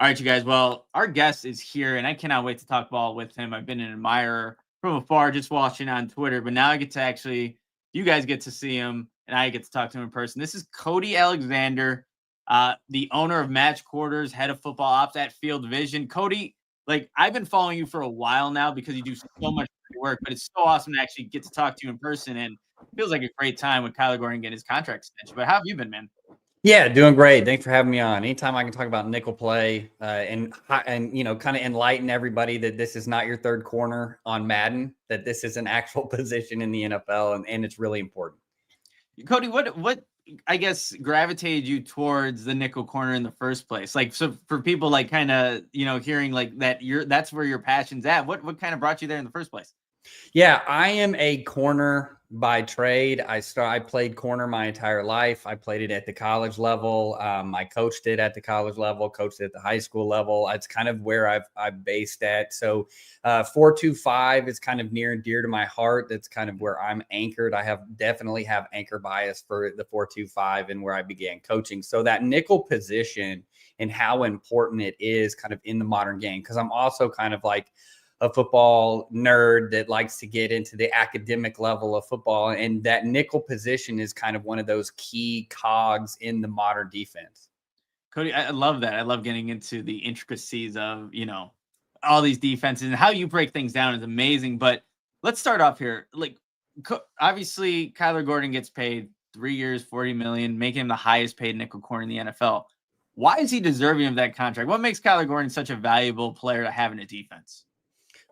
All right, you guys. Well, our guest is here, and I cannot wait to talk ball with him. I've been an admirer from afar, just watching on Twitter, but now I get to you guys get to see him, and I get to talk to him in person. This is Cody Alexander, the owner of Match Quarters, head of football ops at Field Vision. Cody, like I've been following you for a while now because you do so much great work, but it's so awesome to actually get to talk to you in person, and it feels like a great time with Kyler Gordon getting his contract extension. But how have you been, man? Yeah, doing great. Thanks for having me on. Anytime I can talk about nickel play and kind of enlighten everybody that this is not your third corner on Madden, that this is an actual position in the NFL, and it's really important. Cody, what I guess gravitated you towards the nickel corner in the first place? Like, so for people like kind of hearing like that, that's where your passion's at. What kind of brought you there in the first place? Yeah, I am a corner by trade. I played corner my entire life. I played it at the college level. I coached it at the college level, coached it at the high school level. It's kind of where I've based at. So 4-2-5 is kind of near and dear to my heart. That's kind of where I'm anchored. I definitely have anchor bias for the 4-2-5 and where I began coaching. So that nickel position and how important it is kind of in the modern game, because I'm also kind of like a football nerd that likes to get into the academic level of football. And that nickel position is kind of one of those key cogs in the modern defense. Cody, I love that. I love getting into the intricacies of, all these defenses and how you break things down is amazing. But let's start off here. Like, obviously, Kyler Gordon gets paid 3 years, $40 million, making him the highest paid nickel corner in the NFL. Why is he deserving of that contract? What makes Kyler Gordon such a valuable player to have in a defense?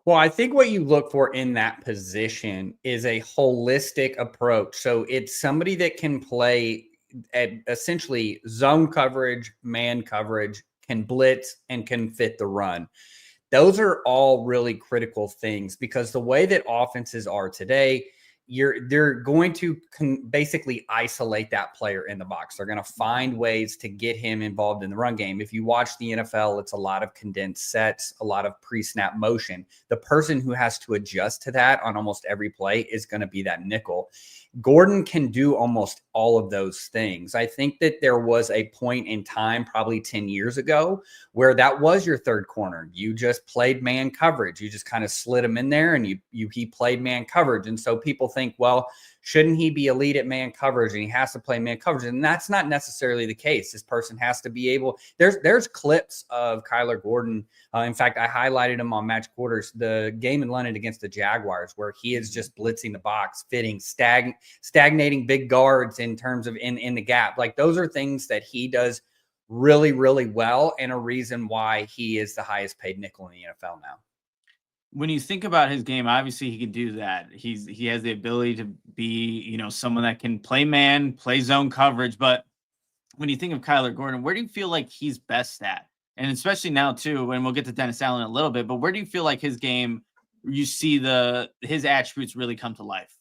Well, I think what you look for in that position is a holistic approach. So it's somebody that can play at essentially zone coverage, man coverage, can blitz, and can fit the run. Those are all really critical things because the way that offenses are today, they're going to basically isolate that player in the box. They're going to find ways to get him involved in the run game. If you watch the NFL, it's a lot of condensed sets, a lot of pre-snap motion. The person who has to adjust to that on almost every play is going to be that nickel. Gordon can do almost all of those things. I think that there was a point in time, probably 10 years ago, where that was your third corner. You just played man coverage. You just kind of slid him in there and he played man coverage. And so people think, well, shouldn't he be elite at man coverage and he has to play man coverage? And that's not necessarily the case. This person has to be able, there's clips of Kyler Gordon. In fact, I highlighted him on Match Quarters, the game in London against the Jaguars, where he is just blitzing the box, fitting, stagnating big guards in terms of in the gap. Like those are things that he does really, really well, and a reason why he is the highest paid nickel in the NFL now. When you think about his game, obviously he can do that. He has the ability to be, someone that can play man, play zone coverage. But when you think of Kyler Gordon, where do you feel like he's best at? And especially now too, and we'll get to Dennis Allen in a little bit, but where do you feel like his game, you see his attributes really come to life?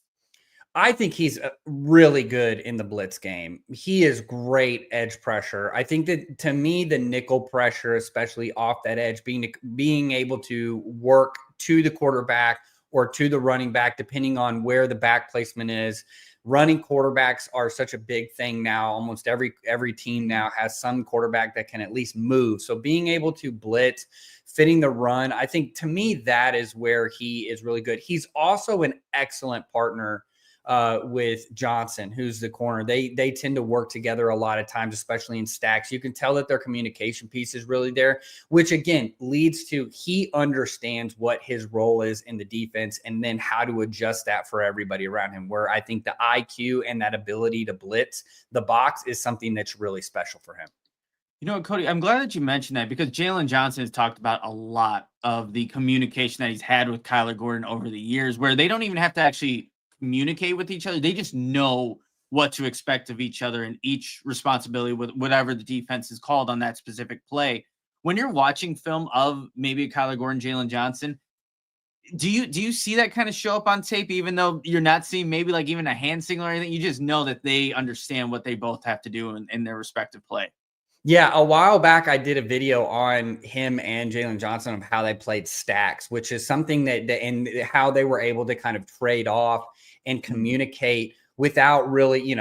I think he's really good in the blitz game. He is great edge pressure. I think that to me, the nickel pressure, especially off that edge, being able to work to the quarterback or to the running back, depending on where the back placement is. Running quarterbacks are such a big thing now. Almost every team now has some quarterback that can at least move. So being able to blitz, fitting the run, I think to me, that is where he is really good. He's also an excellent partner with Johnson, who's the corner. They tend to work together a lot of times, especially in stacks. You can tell that their communication piece is really there, which again leads to he understands what his role is in the defense and then how to adjust that for everybody around him, where I think the IQ and that ability to blitz the box is something that's really special for him. Cody, I'm glad that you mentioned that because Jaylon Johnson has talked about a lot of the communication that he's had with Kyler Gordon over the years, where they don't even have to actually communicate with each other. They just know what to expect of each other and each responsibility with whatever the defense is called on that specific play. When you're watching film of maybe Kyler Gordon, Jaylon Johnson, do you see that kind of show up on tape, even though you're not seeing maybe like even a hand signal or anything? You just know that they understand what they both have to do in their respective play. Yeah, a while back, I did a video on him and Jaylon Johnson of how they played stacks, which is something that and how they were able to kind of trade off and communicate without really,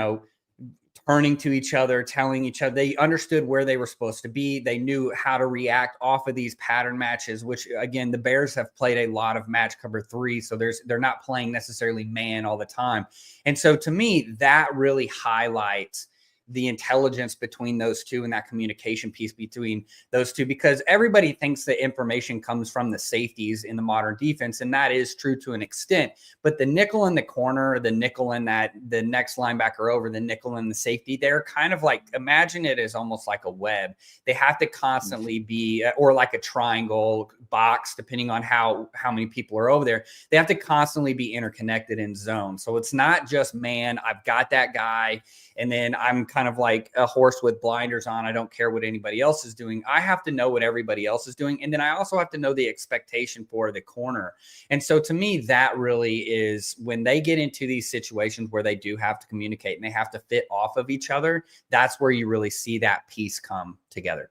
turning to each other, telling each other. They understood where they were supposed to be. They knew how to react off of these pattern matches, which again, the Bears have played a lot of match cover 3. So they're not playing necessarily man all the time. And so to me, that really highlights the intelligence between those two and that communication piece between those two, because everybody thinks the information comes from the safeties in the modern defense. And that is true to an extent, but the nickel in the corner, the nickel in the next linebacker over, the nickel in the safety, they're kind of like, imagine it as almost like a web. They have to constantly be, or like a triangle box, depending on how many people are over there. They have to constantly be interconnected in zone. So it's not just, man, I've got that guy, and then I'm kind of like a horse with blinders on. I don't care what anybody else is doing. I have to know what everybody else is doing. And then I also have to know the expectation for the corner. And so to me, that really is when they get into these situations where they do have to communicate and they have to fit off of each other. That's where you really see that piece come together.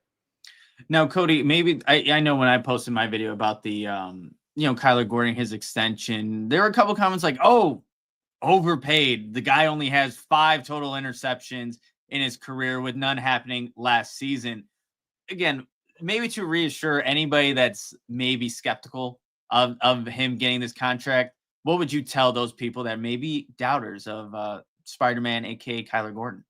Now, Cody, maybe I know when I posted my video about the, Kyler Gordon, his extension, there were a couple comments like, oh, overpaid. The guy only has 5 total interceptions in his career, with none happening last season. Again, maybe to reassure anybody that's maybe skeptical of him getting this contract, what would you tell those people that may be doubters of Spider-Man, aka Kyler Gordon?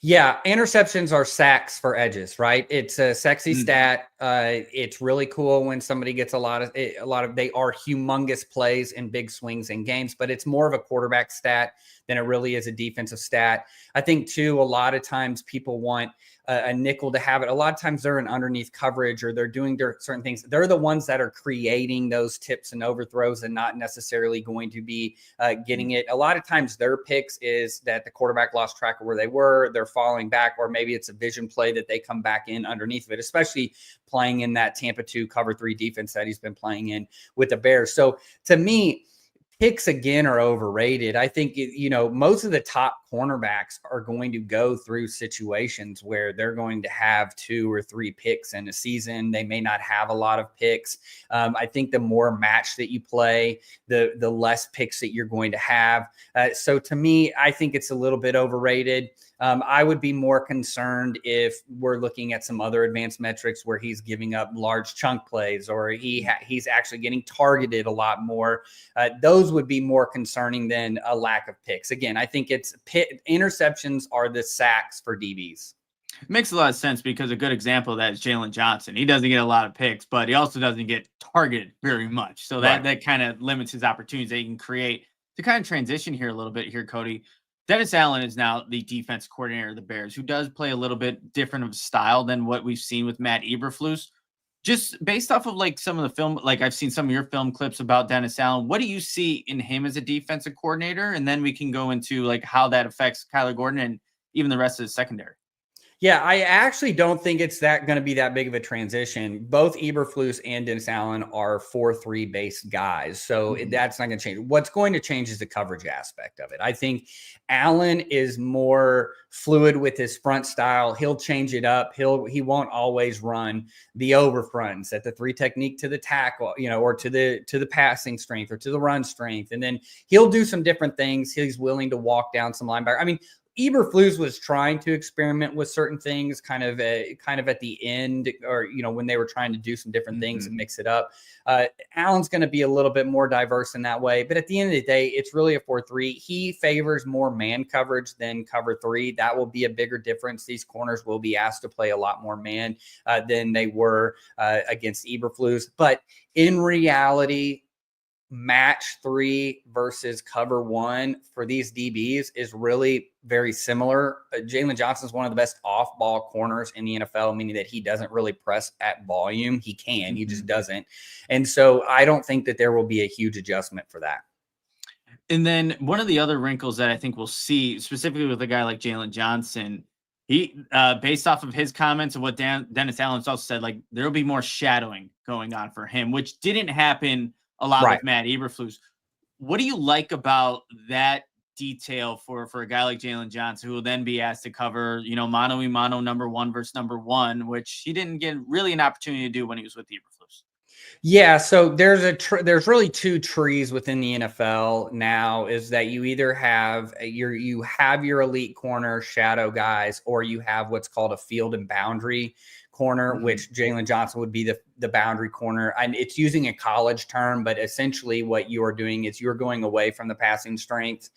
Yeah, interceptions are sacks for edges, right? It's a sexy stat. It's really cool when somebody gets a lot of. They are humongous plays and big swings in games, but it's more of a quarterback stat than it really is a defensive stat. I think too, a lot of times people want a nickel to have it. A lot of times they're in underneath coverage, or they're doing certain things. They're the ones that are creating those tips and overthrows and not necessarily going to be getting it. A lot of times their picks is that the quarterback lost track of where they were, they're falling back, or maybe it's a vision play that they come back in underneath of it, especially playing in that Tampa 2 cover 3 defense that he's been playing in with the Bears. So to me, picks again are overrated. I think, most of the top cornerbacks are going to go through situations where they're going to have 2 or 3 picks in a season. They may not have a lot of picks. I think the more match that you play, the less picks that you're going to have. So to me, I think it's a little bit overrated. I would be more concerned if we're looking at some other advanced metrics where he's giving up large chunk plays, or he's actually getting targeted a lot more. Those would be more concerning than a lack of picks. Again, I think interceptions are the sacks for DBs. It makes a lot of sense, because a good example of that is Jaylon Johnson. He doesn't get a lot of picks, but he also doesn't get targeted very much. So that kind of limits his opportunities that he can create. To kind of transition here a little bit here, Cody, Dennis Allen is now the defense coordinator of the Bears, who does play a little bit different of style than what we've seen with Matt Eberflus. Just based off of like some of the film, like I've seen some of your film clips about Dennis Allen. What do you see in him as a defensive coordinator? And then we can go into like how that affects Kyler Gordon and even the rest of the secondary. Yeah, I actually don't think it's going to be that big of a transition. Both Eberflus and Dennis Allen are 4-3 based guys, so that's not going to change. What's going to change is the coverage aspect of it. I think Allen is more fluid with his front style. He'll change it up. He won't always run the over fronts at the 3 technique to the tackle, or to the passing strength or to the run strength, and then he'll do some different things. He's willing to walk down some linebacker. I mean, Eberflus was trying to experiment with certain things kind of at the end, or, when they were trying to do some different things and mix it up. Allen's going to be a little bit more diverse in that way. But at the end of the day, it's really a 4-3. He favors more man coverage than cover 3. That will be a bigger difference. These corners will be asked to play a lot more man than they were against Eberflus. But in reality, match 3 versus cover 1 for these DBs is really very similar. Jaylon Johnson is one of the best off-ball corners in the NFL, meaning that he doesn't really press at volume. He can, he just doesn't. And so I don't think that there will be a huge adjustment for that. And then one of the other wrinkles that I think we'll see, specifically with a guy like Jaylon Johnson, he, based off of his comments and what Dennis Allen's also said, like there'll be more shadowing going on for him, which didn't happen a lot with Matt Eberflus. What do you like about that detail for a guy like Jaylon Johnson, who will then be asked to cover, mano-a-mano number 1 versus number 1, which he didn't get really an opportunity to do when he was with Eberflus? Yeah, so there's really two trees within the NFL now. Is that you either have you have your elite corner shadow guys, or you have what's called a field and boundary corner, Mhm. which Jaylon Johnson would be the boundary corner. And it's using a college term, but essentially what you are doing is you're going away from the passing strength.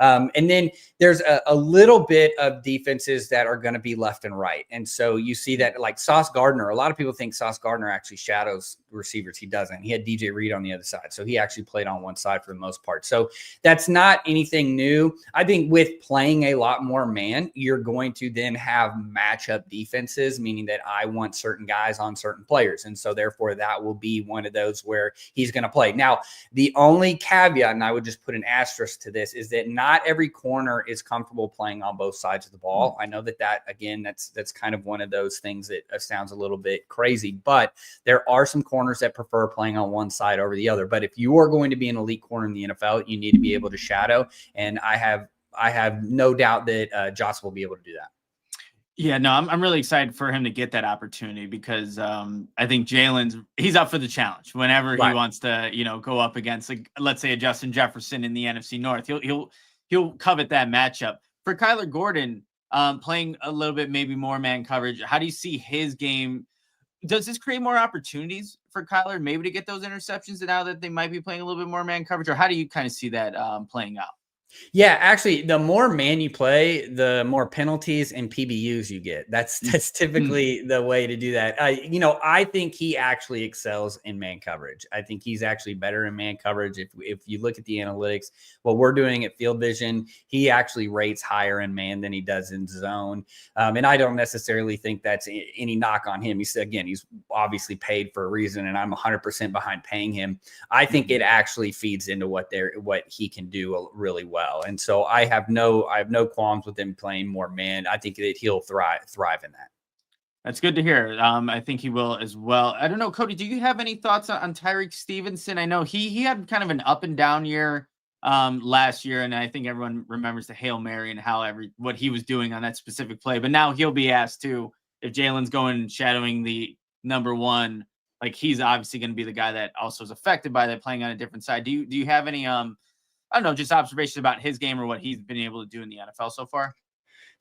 And then there's a little bit of defenses that are going to be left and right. And so you see that like Sauce Gardner, a lot of people think Sauce Gardner actually shadows receivers. He doesn't. He had DJ Reed on the other side. So he actually played on one side for the most part. So that's not anything new. I think with playing a lot more man, you're going to then have matchup defenses, meaning that I want certain guys on certain players. And so therefore that will be one of those where he's going to play. Now, the only caveat, and I would just put an asterisk to this, is that not every corner is comfortable playing on both sides of the ball. I know that again, that's kind of one of those things that sounds a little bit crazy, but there are some corners that prefer playing on one side over the other. But if you are going to be an elite corner in the NFL, you need to be able to shadow. And I have no doubt that Joss will be able to do that. Yeah, no, I'm really excited for him to get that opportunity because I think he's up for the challenge whenever he Right. wants to, go up against, like, let's say, a Justin Jefferson in the NFC North. He'll covet that matchup. For Kyler Gordon, playing a little bit maybe more man coverage, how do you see his game? Does this create more opportunities for Kyler maybe to get those interceptions now that they might be playing a little bit more man coverage, or how do you kind of see that playing out? Yeah, actually, the more man you play, the more penalties and PBUs you get. That's Mhm. typically the way to do that. I think he actually excels in man coverage. I think he's actually better in man coverage. If you look at the analytics, what we're doing at Field Vision, he actually rates higher in man than he does in zone. And I don't necessarily think that's any knock on him. He's obviously paid for a reason, and I'm 100% behind paying him. I think it actually feeds into what he can do really well. And so I have no qualms with him playing more man. I think that he'll thrive in that. That's good to hear. I think he will as well. I don't know, Cody, do you have any thoughts on Tyrique Stevenson? I know he had kind of an up and down year last year, and I think everyone remembers the Hail Mary and what he was doing on that specific play. But now he'll be asked to, if Jalen's going and shadowing the number one, like, he's obviously going to be the guy that also is affected by that, playing on a different side. Do you have any I don't know, just observations about his game or what he's been able to do in the NFL so far?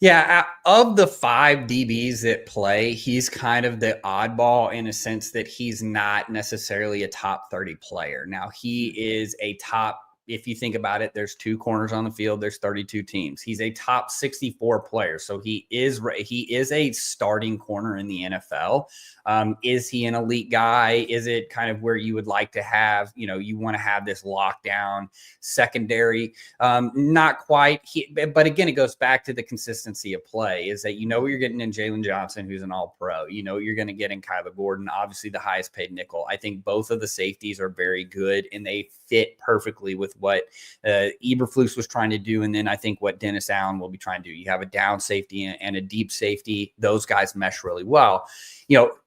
Yeah, of the 5 DBs that play, he's kind of the oddball in a sense that he's not necessarily a top 30 player. Now, he is a top, if you think about it, there's 2 corners on the field, there's 32 teams. He's a top 64 player. So he is a starting corner in the NFL. Is he an elite guy? Is it kind of where you would like to have, you want to have this lockdown secondary? Not quite. But again, it goes back to the consistency of play, is that what you're getting in Jaylon Johnson, who's an all-pro. You're going to get in Kyler Gordon, obviously the highest paid nickel. I think both of the safeties are very good, and they fit perfectly with what Eberflus was trying to do, and then I think what Dennis Allen will be trying to do. You have a down safety and a deep safety. Those guys mesh really well.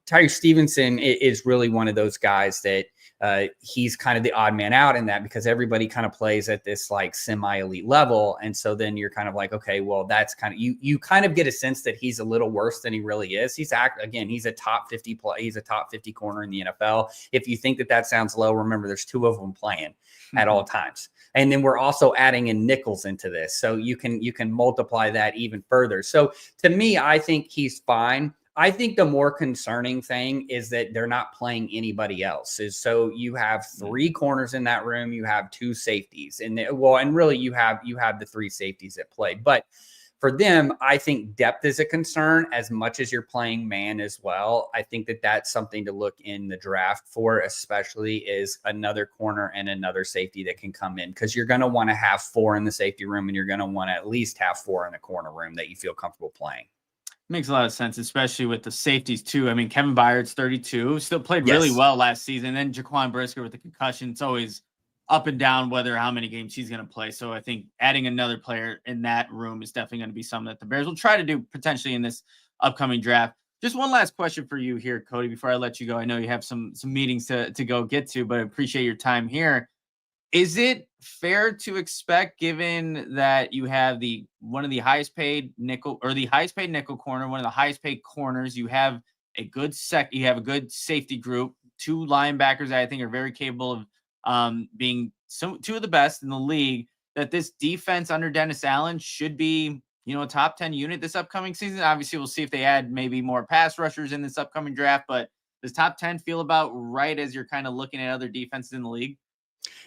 Tyrique Stevenson is really one of those guys that he's kind of the odd man out in that, because everybody kind of plays at this like semi-elite level. And so then you're kind of like, okay, well, that's kind of, you kind of get a sense that he's a little worse than he really is. He's a top 50 play. He's a top 50 corner in the NFL. If you think that sounds low, remember there's 2 of them playing at all times. And then we're also adding in nickels into this. So you can multiply that even further. So to me, I think he's fine. I think the more concerning thing is that they're not playing anybody else. So you have 3 corners in that room, you have 2 safeties, and really you have the 3 safeties that play. But for them, I think depth is a concern as much as you're playing man as well. I think that that's something to look in the draft for, especially is another corner and another safety that can come in, because you're going to want to have 4 in the safety room, and you're going to want to at least have 4 in the corner room that you feel comfortable playing. Makes a lot of sense, especially with the safeties too. I mean, Kevin Byard's 32, still played really Yes. well last season. Then Jaquan Brisker with the concussion, it's always up and down how many games he's going to play. So I think adding another player in that room is definitely going to be something that the Bears will try to do potentially in this upcoming draft. Just one last question for you here, Cody, before I let you go. I know you have some meetings to go get to, but I appreciate your time here. Is it fair to expect, given that you have one of the highest paid nickel, or the highest paid nickel corner, one of the highest paid corners, you have a good safety group, two linebackers that I think are very capable of being two of the best in the league, that this defense under Dennis Allen should be, a top 10 unit this upcoming season. Obviously, we'll see if they add maybe more pass rushers in this upcoming draft, but does top 10 feel about right as you're kind of looking at other defenses in the league?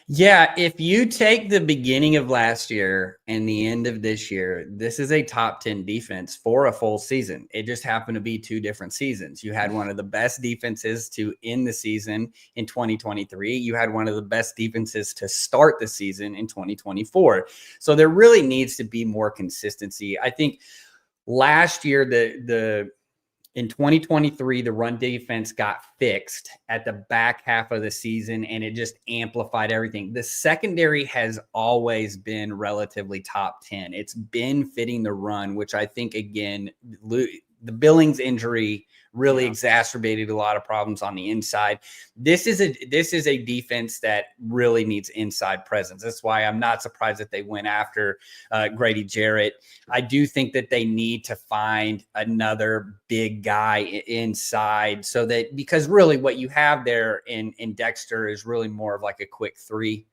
Yeah, if you take the beginning of last year and the end of this year, this is a top 10 defense for a full season. It just happened to be two different seasons. You had one of the best defenses to end the season in 2023. You had one of the best defenses to start the season in 2024. So there really needs to be more consistency. I think last year, in 2023, the run defense got fixed at the back half of the season, and it just amplified everything. The secondary has always been relatively top 10. It's been fitting the run, which I think, again, the Billings injury really exacerbated a lot of problems on the inside. This is a defense that really needs inside presence. That's why I'm not surprised that they went after Grady Jarrett. I do think that they need to find another big guy inside, so that, because really what you have there in Dexter is really more of like a quick three,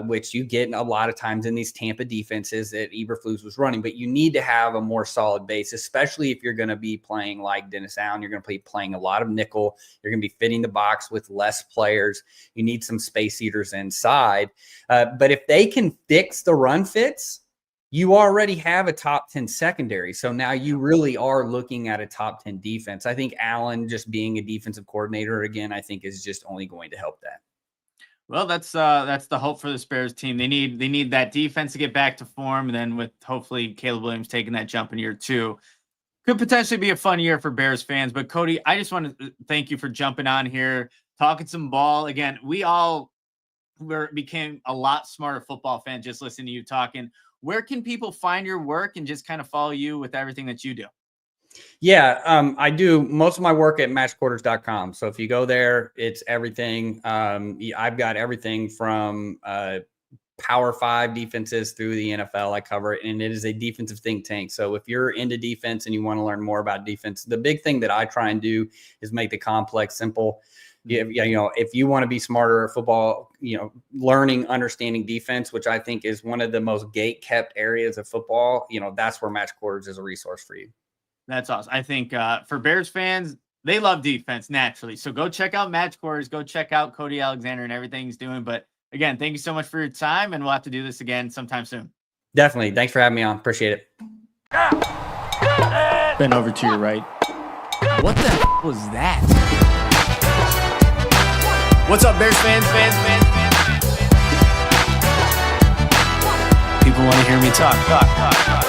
which you get a lot of times in these Tampa defenses that Eberflus was running. But you need to have a more solid base, especially if you're going to be playing like Dennis Allen. You're going to be playing a lot of nickel. You're going to be fitting the box with less players. You need some space eaters inside. But if they can fix the run fits, you already have a top 10 secondary. So now you really are looking at a top 10 defense. I think Allen just being a defensive coordinator again, I think is just only going to help that. Well, that's the hope for the Bears team. They need that defense to get back to form, and then with hopefully Caleb Williams taking that jump in year 2, could potentially be a fun year for Bears fans. But Cody, I just want to thank you for jumping on here, talking some ball. Again, we all became a lot smarter football fans just listening to you talking. Where can people find your work and just kind of follow you with everything that you do? Yeah, I do most of my work at matchquarters.com. So if you go there, it's everything. I've got everything from Power 5 defenses through the NFL. I cover it, and it is a defensive think tank. So if you're into defense and you want to learn more about defense, the big thing that I try and do is make the complex simple. If you want to be smarter at football, learning, understanding defense, which I think is one of the most gate-kept areas of football, that's where Match Quarters is a resource for you. That's awesome. I think for Bears fans, they love defense naturally. So go check out Match Quarters. Go check out Cody Alexander and everything he's doing. But again, thank you so much for your time, and we'll have to do this again sometime soon. Definitely. Thanks for having me on. Appreciate it. Bend over to your right. What the was that? What's up, Bears fans? People want to hear me talk.